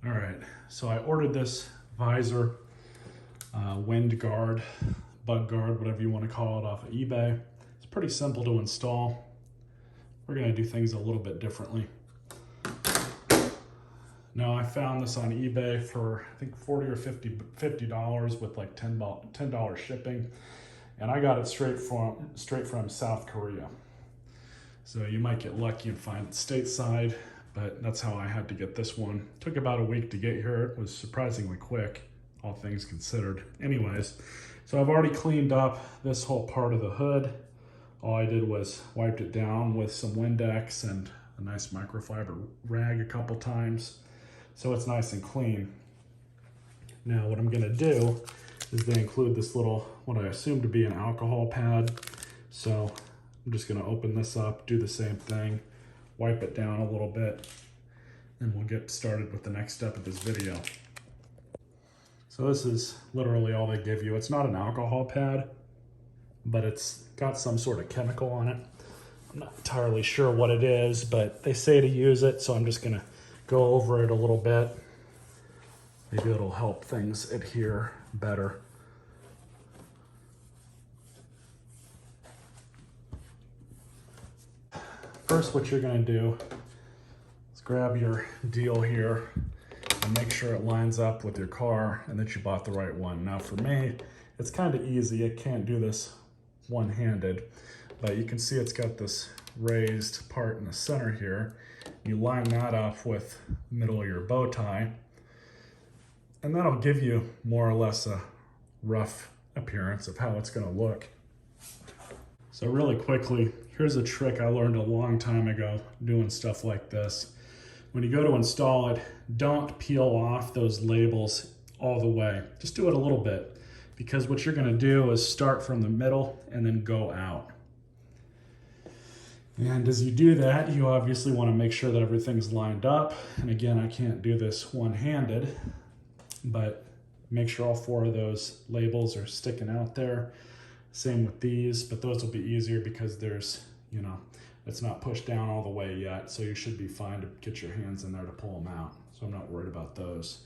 All right, so I ordered this visor, wind guard, bug guard, whatever you want to call it, off of eBay. It's pretty simple to install. We're gonna do things a little bit differently. Now I found this on eBay for I think 40 or $50 with like $10 shipping, and I got it straight from South Korea. So you might get lucky and find it stateside, but that's how I had to get this one. It took about a week to get here. It was surprisingly quick, all things considered. Anyways, so I've already cleaned up this whole part of the hood. All I did was wiped it down with some Windex and a nice microfiber rag a couple times, so it's nice and clean. Now what I'm gonna do is they include this little, what I assume to be an alcohol pad. So I'm just gonna open this up, do the same thing, wipe it down a little bit, and we'll get started with the next step of this video. So this is literally all they give you. It's not an alcohol pad, but it's got some sort of chemical on it. I'm not entirely sure what it is, but they say to use it, so I'm just gonna go over it a little bit. Maybe it'll help things adhere better. First, what you're gonna do is grab your deal here and make sure it lines up with your car and that you bought the right one. Now for me, it's kind of easy. I can't do this one-handed, but you can see it's got this raised part in the center here. You line that up with the middle of your bow tie, and that'll give you more or less a rough appearance of how it's gonna look. So really quickly, here's a trick I learned a long time ago doing stuff like this. When you go to install it, don't peel off those labels all the way. Just do it a little bit, because what you're gonna do is start from the middle and then go out. And as you do that, you obviously wanna make sure that everything's lined up. And again, I can't do this one-handed, but make sure all four of those labels are sticking out there. Same with these, but those will be easier because there's, it's not pushed down all the way yet, so you should be fine to get your hands in there to pull them out. So I'm not worried about those.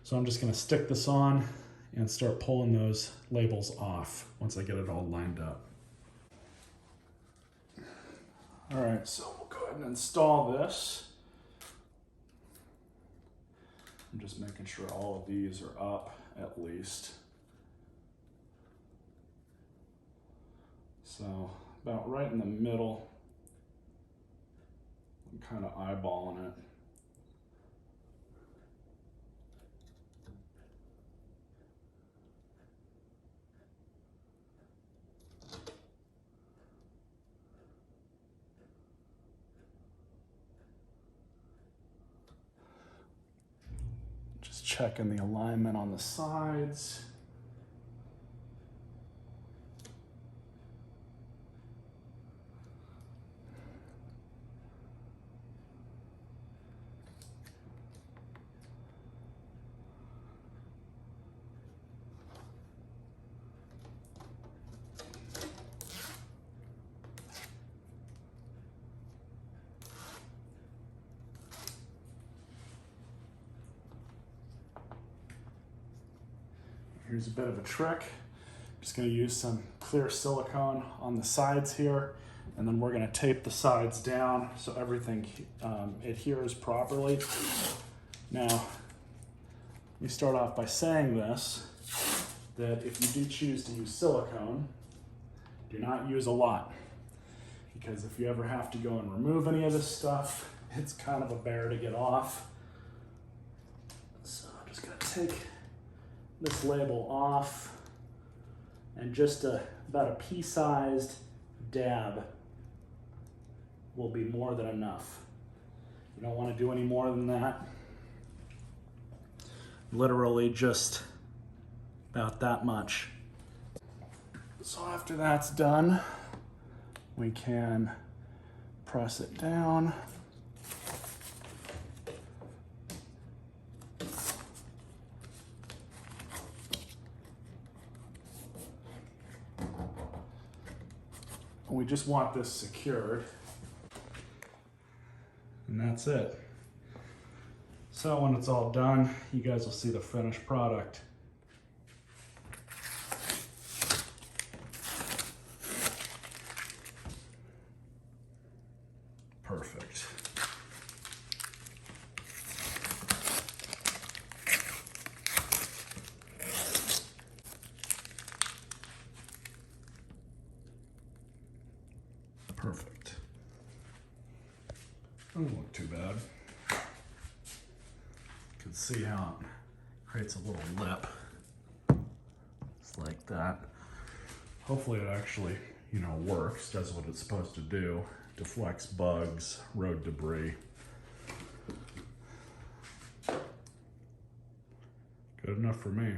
So I'm just gonna stick this on and start pulling those labels off once I get it all lined up. All right, so we'll go ahead and install this. I'm just making sure all of these are up at least. So about right in the middle, I'm kind of eyeballing it. Just checking the alignment on the sides. Here's a bit of a trick. I'm just gonna use some clear silicone on the sides here, and then we're gonna tape the sides down so everything adheres properly. Now, let me start off by saying this, that if you do choose to use silicone, do not use a lot, because if you ever have to go and remove any of this stuff, it's kind of a bear to get off. So I'm just gonna take this label off, and just about a pea-sized dab will be more than enough. You don't want to do any more than that. Literally just about that much. So after that's done, we can press it down. We just want this secured, and that's it. So when it's all done, you guys will see the finished product. Perfect. Perfect. Doesn't look too bad. You can see how it creates a little lip. Just like that. Hopefully it actually, works, does what it's supposed to do. Deflects bugs, road debris. Good enough for me.